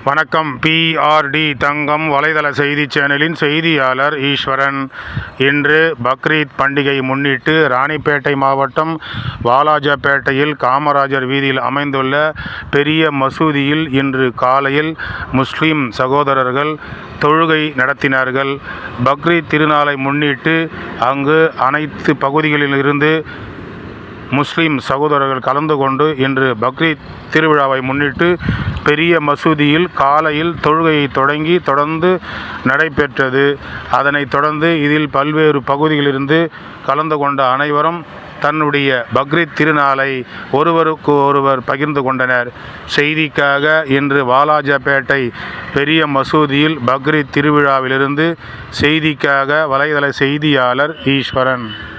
வணக்கம். PRD தங்கம் வலைதள செய்தி சேனலின் செய்தியாளர் ஈஸ்வரன். இன்று பக்ரீத் பண்டிகை முன்னிட்டு ராணிப்பேட்டை மாவட்டம் வாலாஜாபேட்டையில் காமராஜர் வீதியில் அமைந்துள்ள பெரிய மசூதியில் இன்று காலையில் முஸ்லிம் சகோதரர்கள் தொழுகை நடத்தினார்கள். பக்ரீத் திருநாளை முன்னிட்டு அங்கு அனைத்து பகுதிகளில் இருந்து முஸ்லிம் சகோதரர்கள் கலந்து கொண்டு இன்று பக்ரீத் திருவிழாவை முன்னிட்டு பெரிய மசூதியில் காலையில் தொழுகையை தொடர்ந்து நடைபெற்றது. அதனைத் தொடர்ந்து இதில் பல்வேறு பகுதிகளிலிருந்து கலந்து கொண்ட அனைவரும் தன்னுடைய பக்ரீத் திருநாளை ஒருவருக்கு ஒருவர் பகிர்ந்து கொண்டனர். செய்திக்காக இன்று வாலாஜாபேட்டை பெரிய மசூதியில் பக்ரீத் திருவிழாவிலிருந்து செய்திக்காக வலைதள செய்தியாளர் ஈஸ்வரன்.